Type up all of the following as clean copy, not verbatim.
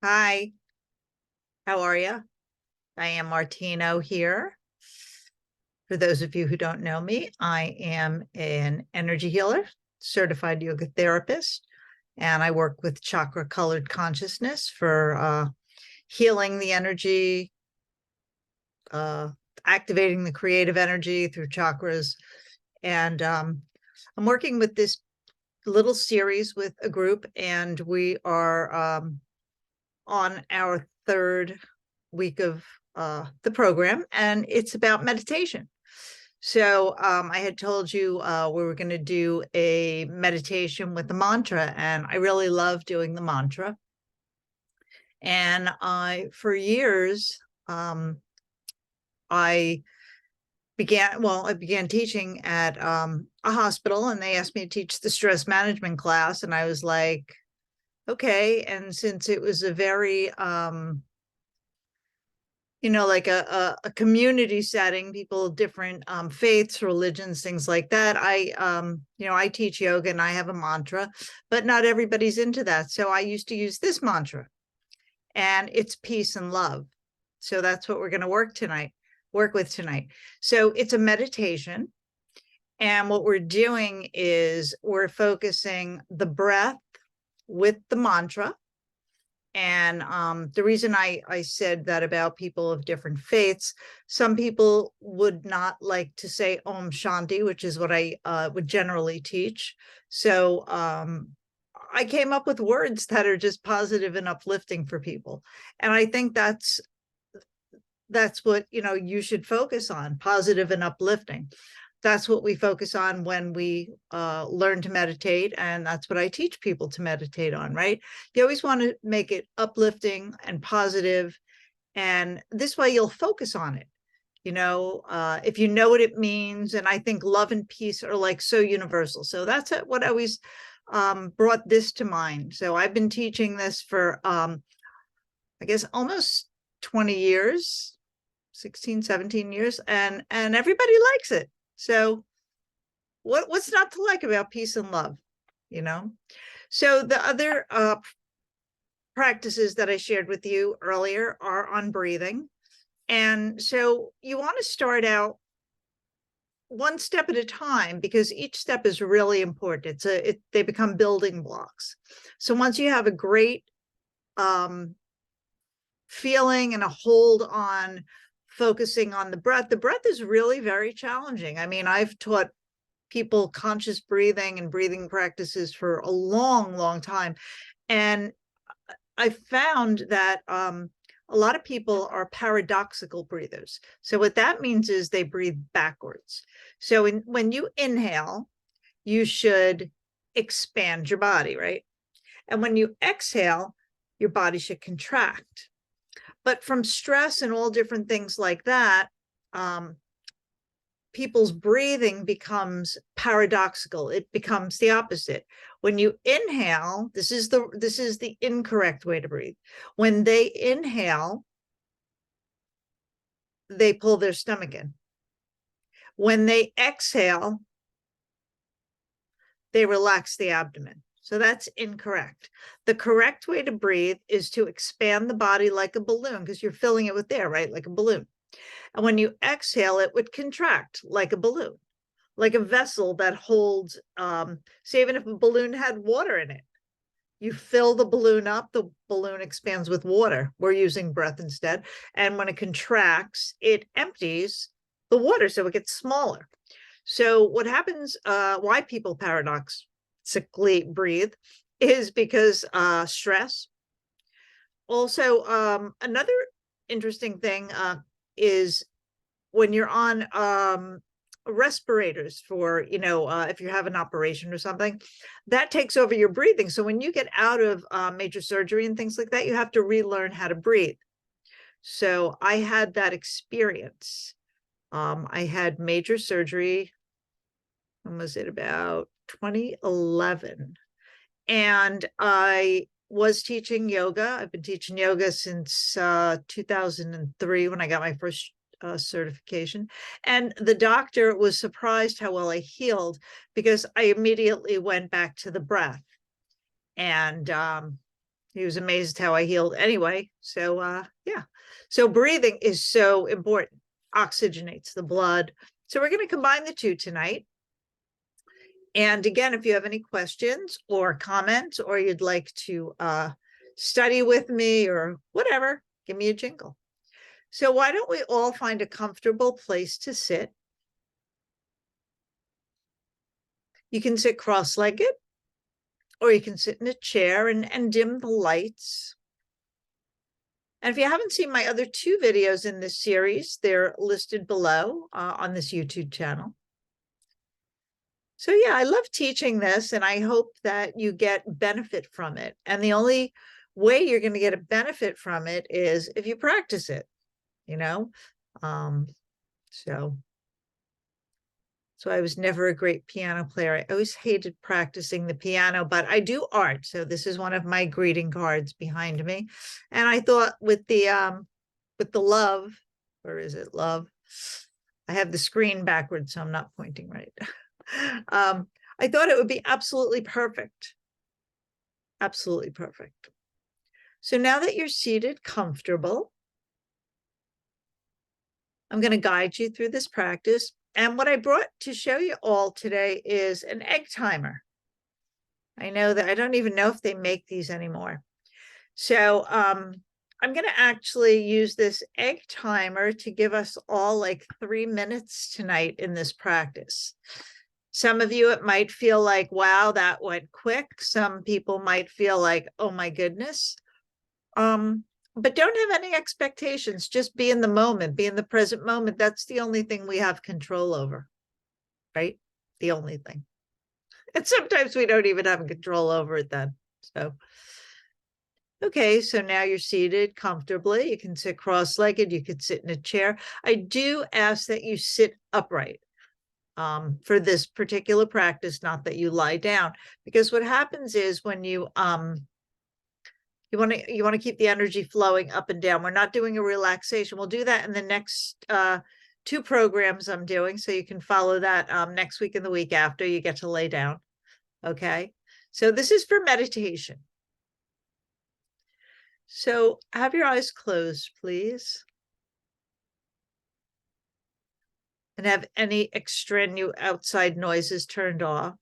Hi, how are you? I am Martino here. For those of you who don't know me, I am an energy healer, certified yoga therapist, and I work with chakra-colored consciousness for healing the energy, uh, activating the creative energy through chakras. And I'm working with this little series with a group, and we are on our third week of the program, and it's about meditation. So I had told you we were going to do a meditation with the mantra, and I really love doing the mantra. And for years, I began teaching at a hospital, and they asked me to teach the stress management class, and I was like, okay. And since it was a very like a community setting, people of different faiths, religions, things like that. I teach yoga and I have a mantra, but not everybody's into that. So I used to use this mantra, and it's peace and love. So that's what we're going to work with tonight. So it's a meditation. And what we're doing is we're focusing the breath with the mantra. And the reason I said that about people of different faiths, some people would not like to say Om Shanti, which is what I would generally teach. So I came up with words that are just positive and uplifting for people. And I think that's what, you should focus on, positive and uplifting. That's what we focus on when we learn to meditate. And that's what I teach people to meditate on, right? You always want to make it uplifting and positive, and this way you'll focus on it. If you know what it means, and I think love and peace are like so universal. So that's what always brought this to mind. So I've been teaching this for, I guess, almost 20 years, 16, 17 years, and everybody likes it. So what's not to like about peace and love, So the other practices that I shared with you earlier are on breathing. And so you want to start out one step at a time, because each step is really important. They become building blocks. So once you have a great feeling and a hold on focusing on the breath is really very challenging. I mean, I've taught people conscious breathing and breathing practices for a long, long time. And I found that a lot of people are paradoxical breathers. So what that means is they breathe backwards. So when you inhale, you should expand your body, right? And when you exhale, your body should contract. But from stress and all different things like that, people's breathing becomes paradoxical. It becomes the opposite. When you inhale, this is the incorrect way to breathe. When they inhale, they pull their stomach in. When they exhale, they relax the abdomen. So that's incorrect. The correct way to breathe is to expand the body like a balloon, because you're filling it with air, right? Like a balloon. And when you exhale, it would contract like a balloon, like a vessel that holds, say, even if a balloon had water in it, you fill the balloon up, the balloon expands with water. We're using breath instead. And when it contracts, it empties the water, so it gets smaller. So what happens, why people paradoxically breathe, is because stress. Also, another interesting thing is when you're on respirators for, if you have an operation or something, that takes over your breathing. So when you get out of major surgery and things like that, you have to relearn how to breathe. So I had that experience. I had major surgery. When was it? About 2011. And I was teaching yoga. I've been teaching yoga since 2003, when I got my first certification. And the doctor was surprised how well I healed, because I immediately went back to the breath. And He was amazed how I healed anyway. So yeah. So breathing is so important. Oxygenates the blood. So we're going to combine the two tonight. And again, if you have any questions or comments, or you'd like to study with me or whatever, give me a jingle. So why don't we all find a comfortable place to sit? You can sit cross-legged, or you can sit in a chair and dim the lights. And if you haven't seen my other 2 videos in this series, they're listed below on this YouTube channel. So yeah, I love teaching this, and I hope that you get benefit from it. And the only way you're going to get a benefit from it is if you practice it, you know? So I was never a great piano player. I always hated practicing the piano, but I do art. So this is one of my greeting cards behind me. And I thought with the love, or is it love? I have the screen backwards, so I'm not pointing right. I thought it would be absolutely perfect. Absolutely perfect. So now that you're seated comfortable, I'm going to guide you through this practice. And what I brought to show you all today is an egg timer. I know that I don't even know if they make these anymore. So I'm going to actually use this egg timer to give us all like 3 minutes tonight in this practice. Some of you, it might feel like, wow, that went quick. Some people might feel like, oh my goodness. But don't have any expectations. Just be in the moment, be in the present moment. That's the only thing we have control over, right? The only thing. And sometimes we don't even have control over it then. So, okay, so now you're seated comfortably. You can sit cross-legged. You could sit in a chair. I do ask that you sit upright for this particular practice, not that you lie down, because what happens is when you want to keep the energy flowing up and down. We're not doing a relaxation. We'll do that in the next 2 programs I'm doing, so you can follow that next week and the week after. You get to lay down. Okay, so this is for meditation. So have your eyes closed, please. And have any extraneous outside noises turned off.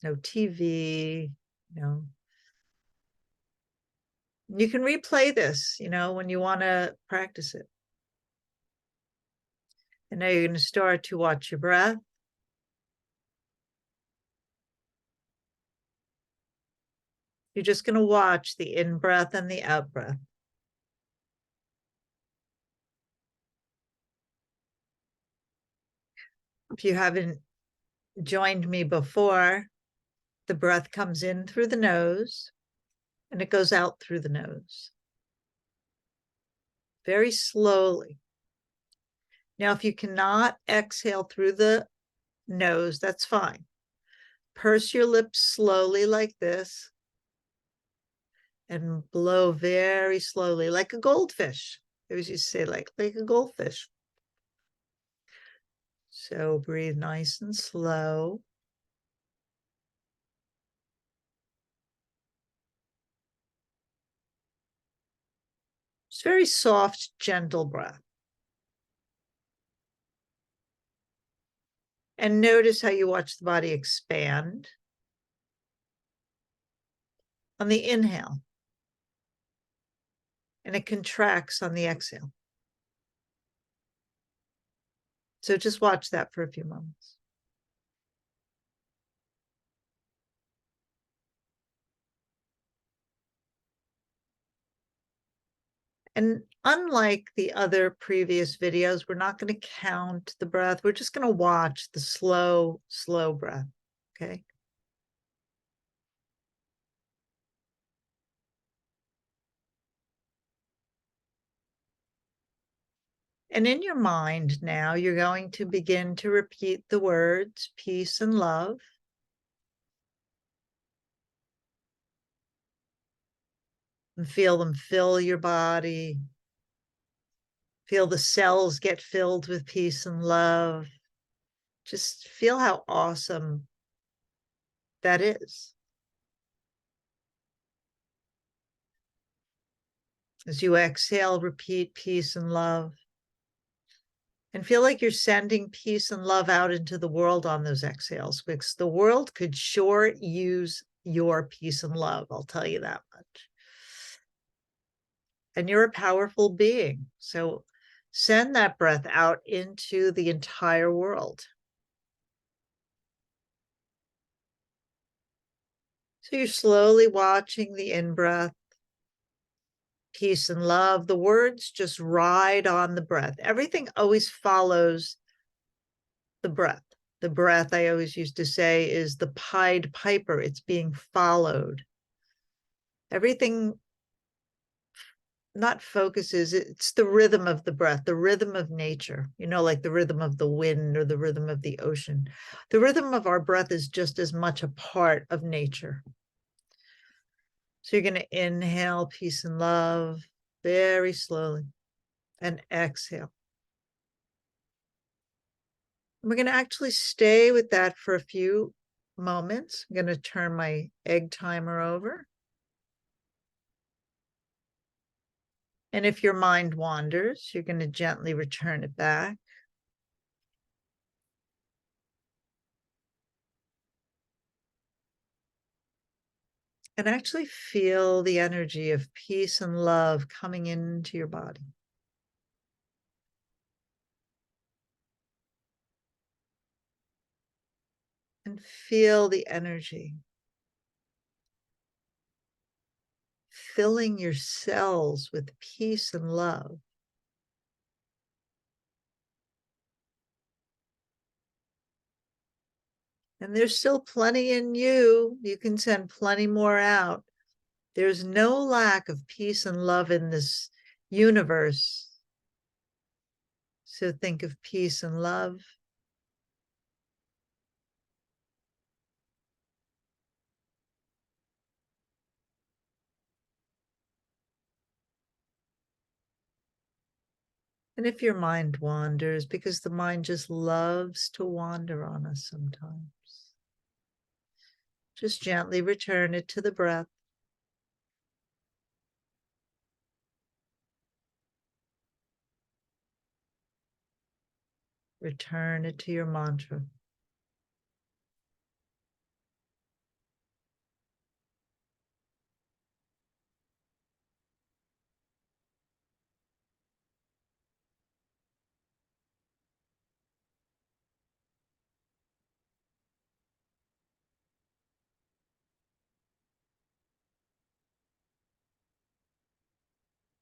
No TV, no. You can replay this, when you want to practice it. And now you're going to start to watch your breath. You're just going to watch the in-breath and the out-breath. If you haven't joined me before, the breath comes in through the nose and it goes out through the nose. Very slowly. Now, if you cannot exhale through the nose, that's fine. Purse your lips slowly like this and blow very slowly, like a goldfish. They always used to say like a goldfish. So breathe nice and slow. It's very soft, gentle breath. And notice how you watch the body expand on the inhale. And it contracts on the exhale. So just watch that for a few moments. And unlike the other previous videos, we're not going to count the breath. We're just going to watch the slow, slow breath. Okay. And in your mind now, you're going to begin to repeat the words peace and love. And feel them fill your body. Feel the cells get filled with peace and love. Just feel how awesome that is. As you exhale, repeat peace and love. And feel like you're sending peace and love out into the world on those exhales, because the world could sure use your peace and love. I'll tell you that much. And you're a powerful being. So send that breath out into the entire world. So you're slowly watching the in-breath, peace and love. The words just ride on the breath. Everything always follows the breath. The breath, I always used to say, is the Pied Piper. It's being followed. Everything not focuses, it's the rhythm of the breath, the rhythm of nature, like the rhythm of the wind or the rhythm of the ocean. The rhythm of our breath is just as much a part of nature. So you're going to inhale peace and love very slowly and exhale. We're going to actually stay with that for a few moments. I'm going to turn my egg timer over. And if your mind wanders, you're going to gently return it back. And actually feel the energy of peace and love coming into your body. And feel the energy filling your cells with peace and love. And there's still plenty in you. You can send plenty more out. There's no lack of peace and love in this universe. So think of peace and love. And if your mind wanders, because the mind just loves to wander on us sometimes, just gently return it to the breath. Return it to your mantra.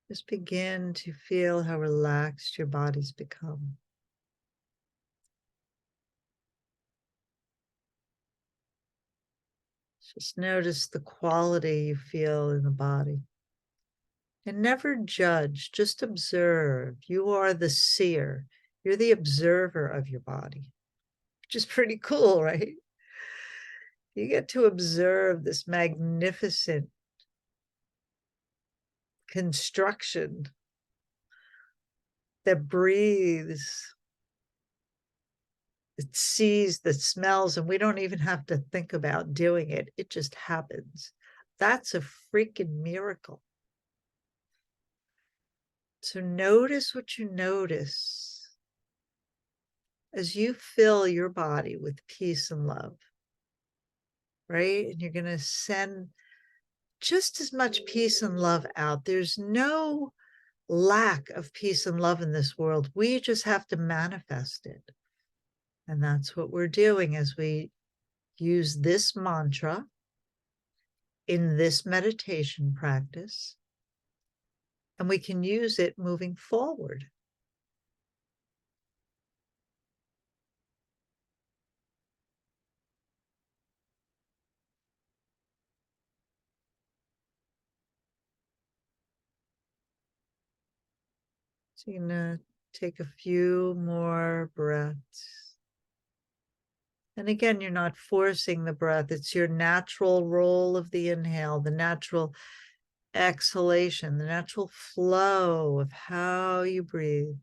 Just begin to feel how relaxed your body's become. Just notice the quality you feel in the body. And never judge, just observe. You are the seer. You're the observer of your body, which is pretty cool, right? You get to observe this magnificent construction that breathes, it sees, that smells, and we don't even have to think about doing it. It just happens. That's a freaking miracle. So notice what you notice as you fill your body with peace and love, right? And you're going to send just as much peace and love out. There's no lack of peace and love in this world. We just have to manifest it. And that's what we're doing as we use this mantra in this meditation practice. And we can use it moving forward. So you're going to take a few more breaths. And again, you're not forcing the breath. It's your natural roll of the inhale, the natural exhalation, the natural flow of how you breathe.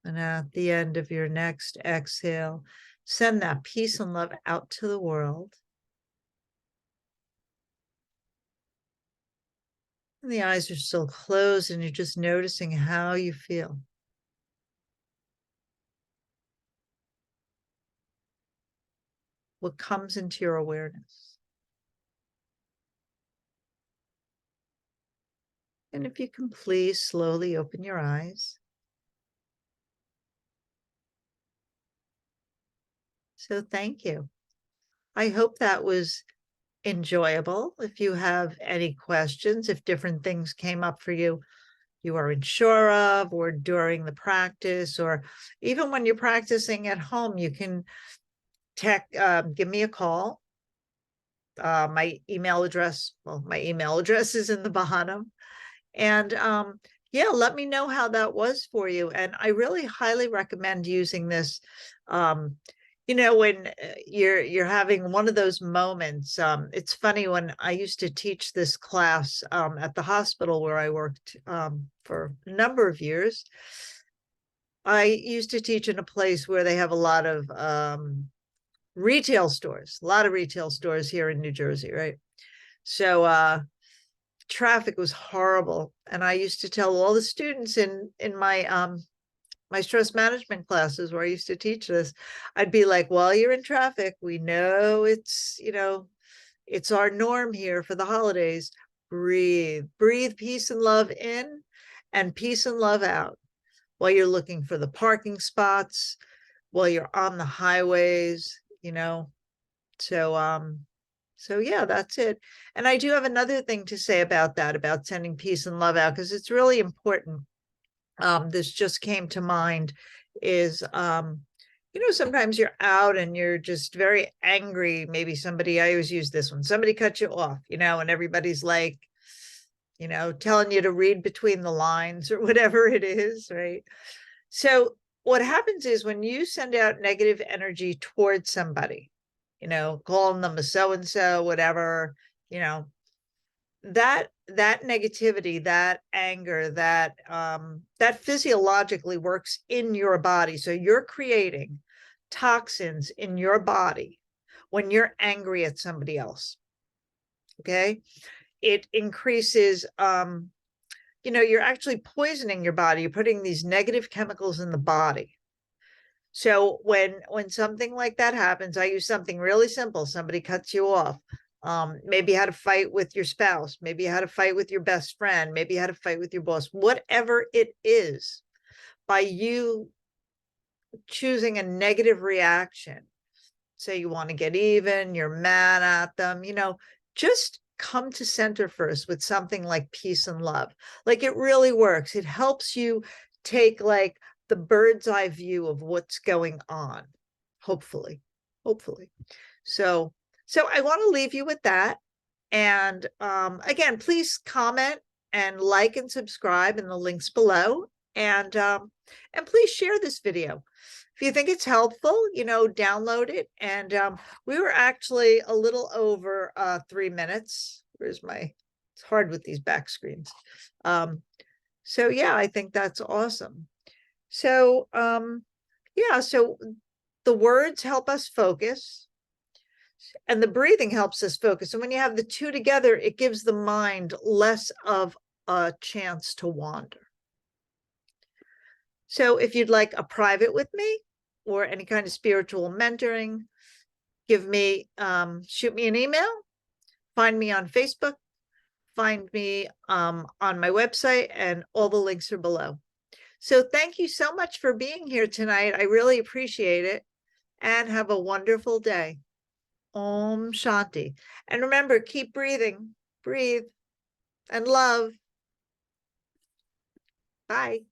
And at the end of your next exhale, Send that peace and love out to the world. And the eyes are still closed and you're just noticing how you feel. What comes into your awareness. And if you can please slowly open your eyes. So thank you. I hope that was enjoyable. If you have any questions, if different things came up for you, you are unsure of, or during the practice, or even when you're practicing at home, you can give me a call. My email address is in the bottom. And yeah, let me know how that was for you. And I really highly recommend using this. When you're having one of those moments. It's funny, when I used to teach this class at the hospital where I worked for a number of years. I used to teach in a place where they have a lot of retail stores, here in New Jersey, right? So traffic was horrible. And I used to tell all the students in my stress management classes where I used to teach this, I'd be like, while you're in traffic, we know it's our norm here for the holidays. Breathe peace and love in and peace and love out while you're looking for the parking spots, while you're on the highways, So yeah, that's it. And I do have another thing to say about that, about sending peace and love out, because it's really important. This just came to mind is, sometimes you're out and you're just very angry. Maybe I always use this one, somebody cut you off, and everybody's like, telling you to read between the lines or whatever it is, right? So what happens is when you send out negative energy towards somebody, calling them a so-and-so, whatever, that negativity, that anger, that physiologically works in your body. So you're creating toxins in your body when you're angry at somebody else. Okay. It increases, you're actually poisoning your body. You're putting these negative chemicals in the body. So when something like that happens, I use something really simple. Somebody cuts you off. Maybe you had a fight with your spouse. Maybe you had a fight with your best friend. Maybe you had a fight with your boss. Whatever it is, by you choosing a negative reaction, say you want to get even, you're mad at them, just come to center first with something like peace and love. Like, it really works. It helps you take like the bird's eye view of what's going on, hopefully. So I want to leave you with that. And again, please comment and like and subscribe in the links below. And please share this video. If you think it's helpful, download it. And we were actually a little over 3 minutes. It's hard with these back screens. So yeah, I think that's awesome. So yeah, so the words help us focus and the breathing helps us focus. And when you have the two together, it gives the mind less of a chance to wander. So if you'd like a private with me or any kind of spiritual mentoring, shoot me an email, find me on Facebook, find me on my website, and all the links are below. So thank you so much for being here tonight. I really appreciate it, and have a wonderful day. Om Shanti. And remember, keep breathing, breathe, and love. Bye.